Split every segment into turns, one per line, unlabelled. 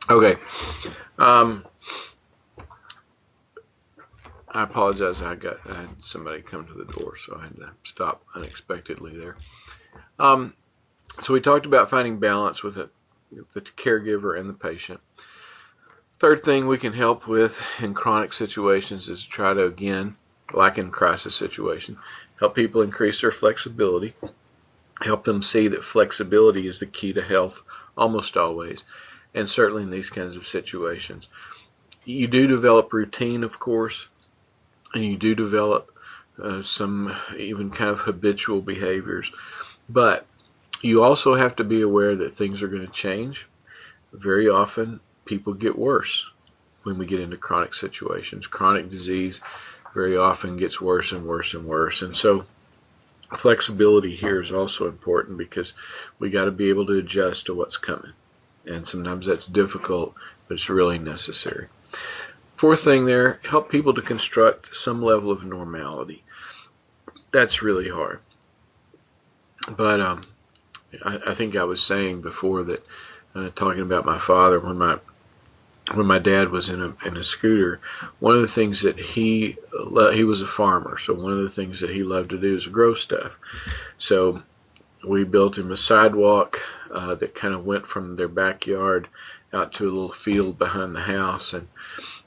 Okay. Um, I apologize. I had somebody come to the door, so I had to stop unexpectedly there. So we talked about finding balance with the caregiver and the patient. Third thing we can help with in chronic situations is to try to, again, like in crisis situation, help people increase their flexibility, help them see that flexibility is the key to health almost always, and certainly in these kinds of situations. You do develop routine, of course, and you do develop some even kind of habitual behaviors, but you also have to be aware that things are going to change. Very often people get worse when we get into chronic situations. Chronic disease very often gets worse and worse and worse, and so flexibility here is also important because we got to be able to adjust to what's coming, and sometimes that's difficult, but it's really necessary. Fourth thing there, help people to construct some level of normality. That's really hard, but I think I was saying before that talking about my father, when my dad was in a scooter, one of the things that he was a farmer, so one of the things that he loved to do is grow stuff. So we built him a sidewalk that kind of went from their backyard out to a little field behind the house,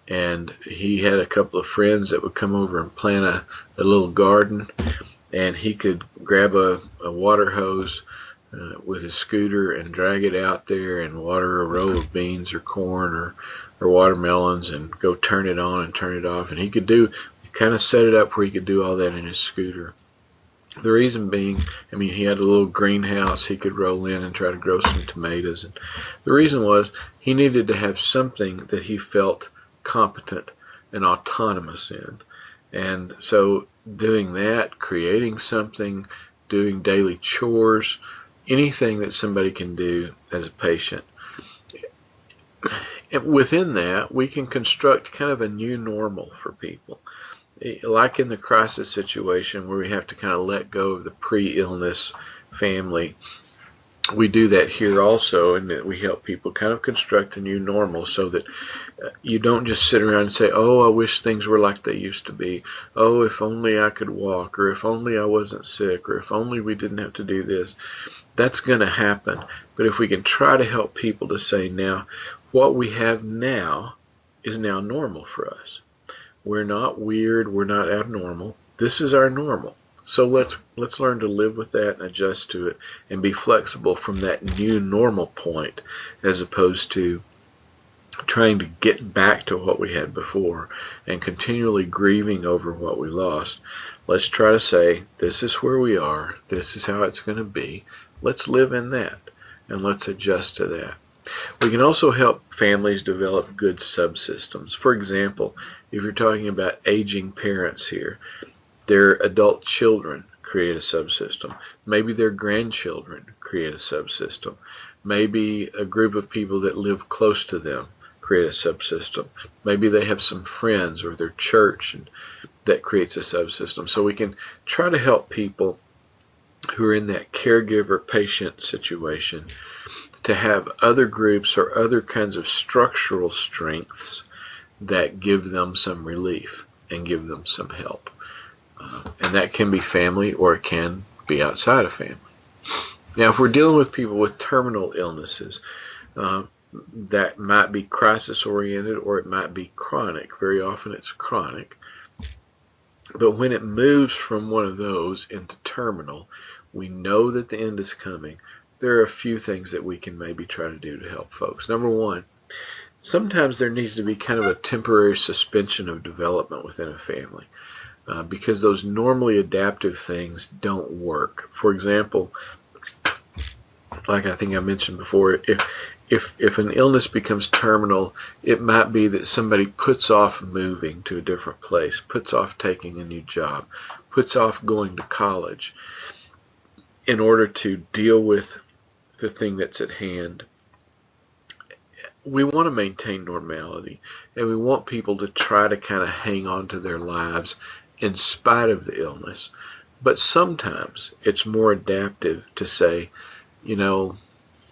and he had a couple of friends that would come over and plant a little garden, and he could grab a water hose with his scooter and drag it out there and water a row of beans or corn or watermelons and go turn it on and turn it off. And he kind of set it up where he could do all that in his scooter. The reason being, he had a little greenhouse he could roll in and try to grow some tomatoes. And the reason was he needed to have something that he felt competent and autonomous in. And so doing that, creating something, doing daily chores, anything that somebody can do as a patient. Within that, we can construct kind of a new normal for people. Like in the crisis situation where we have to kind of let go of the pre-illness family, we do that here also, and we help people kind of construct a new normal so that you don't just sit around and say, oh, I wish things were like they used to be. Oh, if only I could walk, or if only I wasn't sick, or if only we didn't have to do this. That's going to happen. But if we can try to help people to say, now, what we have now is now normal for us. We're not weird. We're not abnormal. This is our normal. So let's learn to live with that and adjust to it and be flexible from that new normal point, as opposed to trying to get back to what we had before and continually grieving over what we lost. Let's try to say, this is where we are. This is how it's going to be. Let's live in that, and let's adjust to that. We can also help families develop good subsystems. For example, if you're talking about aging parents here, their adult children create a subsystem. Maybe their grandchildren create a subsystem. Maybe a group of people that live close to them create a subsystem. Maybe they have some friends or their church that creates a subsystem. So we can try to help people who are in that caregiver-patient situation to have other groups or other kinds of structural strengths that give them some relief and give them some help. And that can be family, or it can be outside of family. Now, if we're dealing with people with terminal illnesses, that might be crisis-oriented or it might be chronic. Very often it's chronic. But when it moves from one of those into terminal, we know that the end is coming. There are a few things that we can maybe try to do to help folks. Number one, sometimes there needs to be kind of a temporary suspension of development within a family. Because those normally adaptive things don't work. For example, like I think I mentioned before, if an illness becomes terminal, it might be that somebody puts off moving to a different place, puts off taking a new job, puts off going to college in order to deal with the thing that's at hand. We want to maintain normality, and we want people to try to kind of hang on to their lives in spite of the illness. But sometimes it's more adaptive to say,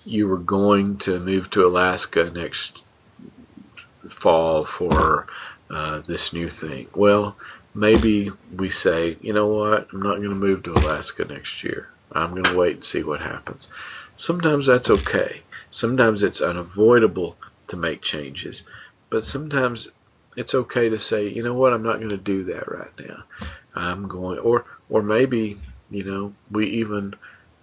you were going to move to Alaska next fall for this new thing. Well, maybe we say, you know what, I'm not going to move to Alaska next year. I'm going to wait and see what happens. Sometimes that's okay. Sometimes it's unavoidable to make changes, but sometimes it's okay to say, you know what, I'm not going to do that right now. I'm going, or maybe, you know, we even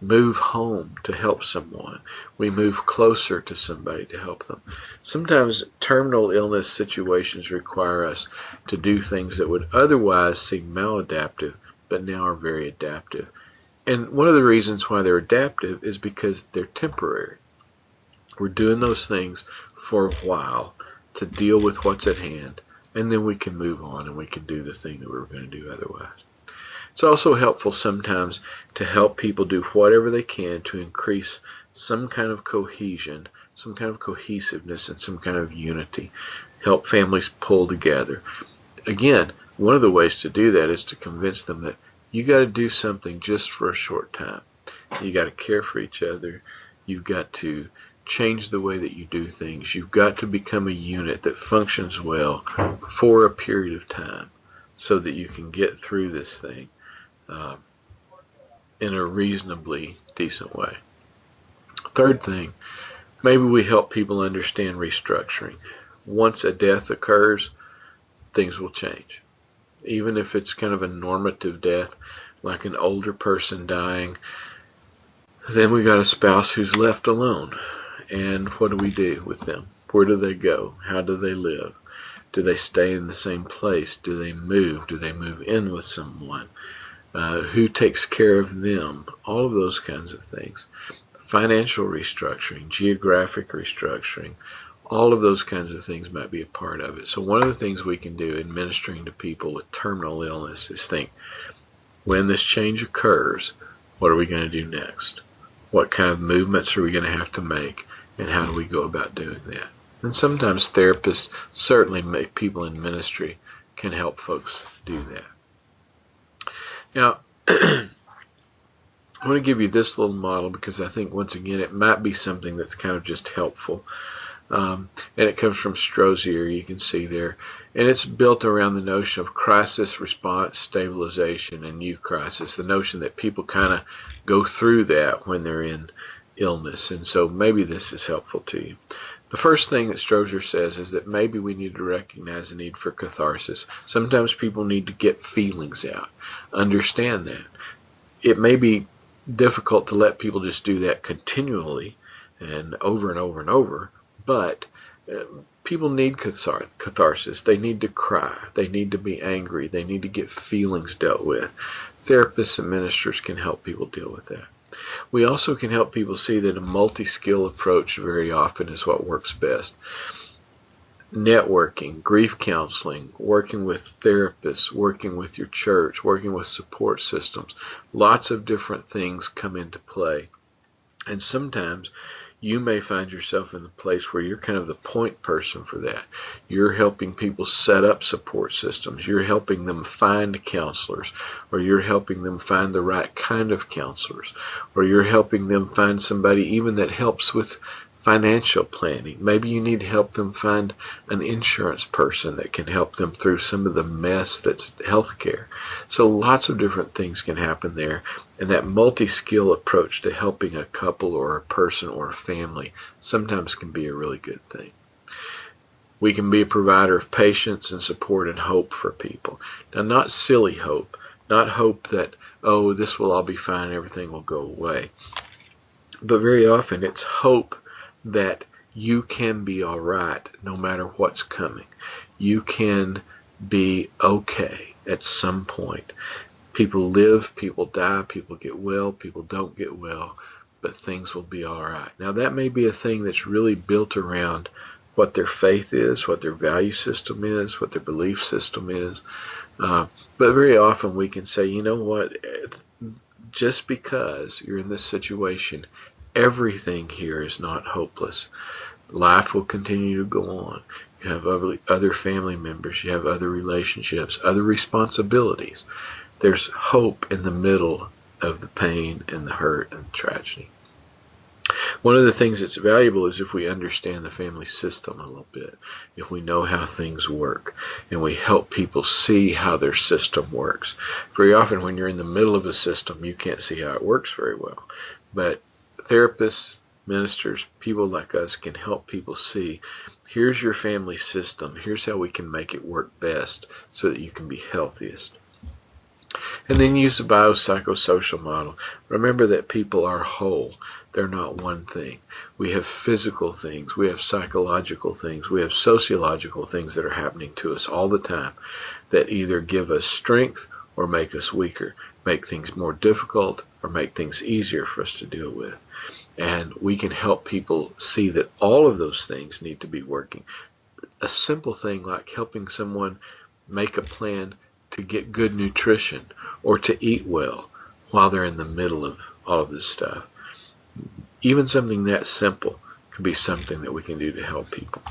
move home to help someone. We move closer to somebody to help them. Sometimes terminal illness situations require us to do things that would otherwise seem maladaptive, but now are very adaptive. And one of the reasons why they're adaptive is because they're temporary. We're doing those things for a while to deal with what's at hand, and then we can move on and we can do the thing that we were going to do otherwise. It's also helpful sometimes to help people do whatever they can to increase some kind of cohesion, some kind of cohesiveness, and some kind of unity. Help families pull together. Again, one of the ways to do that is to convince them that you got to do something just for a short time. You got to care for each other. You've got to change the way that you do things. You've got to become a unit that functions well for a period of time so that you can get through this thing in a reasonably decent way. Third thing, maybe we help people understand restructuring. Once a death occurs, things will change. Even if it's kind of a normative death, like an older person dying, then we got a spouse who's left alone. And what do we do with them? Where do they go? How do they live? Do they stay in the same place? Do they move? Do they move in with someone? Who takes care of them? All of those kinds of things. Financial restructuring, geographic restructuring, all of those kinds of things might be a part of it. So one of the things we can do in ministering to people with terminal illness is think, when this change occurs, what are we going to do next? What kind of movements are we going to have to make? And how do we go about doing that? And sometimes therapists, certainly people in ministry, can help folks do that. Now, I want to give you this little model because I think, once again, it might be something that's kind of just helpful. And it comes from Strozier, you can see there. And it's built around the notion of crisis response, stabilization, and eucrisis, the notion that people kind of go through that when they're in illness. And so maybe this is helpful to you. The first thing that Strozier says is that maybe we need to recognize the need for catharsis. Sometimes people need to get feelings out. Understand that. It may be difficult to let people just do that continually and over and over and over, but people need catharsis. They need to cry. They need to be angry. They need to get feelings dealt with. Therapists and ministers can help people deal with that. We also can help people see that a multi-skill approach very often is what works best. Networking, grief counseling, working with therapists, working with your church, working with support systems. Lots of different things come into play. And sometimes you may find yourself in a place where you're kind of the point person for that. You're helping people set up support systems. You're helping them find counselors, or you're helping them find the right kind of counselors, or you're helping them find somebody even that helps with financial planning. Maybe you need to help them find an insurance person that can help them through some of the mess that's healthcare. So lots of different things can happen there. And that multi-skill approach to helping a couple or a person or a family sometimes can be a really good thing. We can be a provider of patience and support and hope for people. Now, not silly hope, not hope that, oh, this will all be fine, everything will go away. But very often it's hope that you can be all right no matter what's coming. You can be okay at some point. People live, people die, people get well, people don't get well, but things will be all right. Now, that may be a thing that's really built around what their faith is, what their value system is, what their belief system is. But very often we can say, you know what, just because you're in this situation, everything here is not hopeless. Life will continue to go on. You have other family members, you have other relationships, other responsibilities. There's hope in the middle of the pain and the hurt and the tragedy. One of the things that's valuable is if we understand the family system a little bit, if we know how things work, and we help people see how their system works. Very often when you're in the middle of a system, you can't see how it works very well. But therapists, ministers, people like us can help people see, here's your family system, here's how we can make it work best so that you can be healthiest. And then use the biopsychosocial model. Remember that people are whole. They're not one thing. We have physical things. We have psychological things. We have sociological things that are happening to us all the time that either give us strength or make us weaker, make things more difficult or make things easier for us to deal with. And we can help people see that all of those things need to be working. A simple thing like helping someone make a plan to get good nutrition or to eat well while they're in the middle of all of this stuff. Even something that simple could be something that we can do to help people.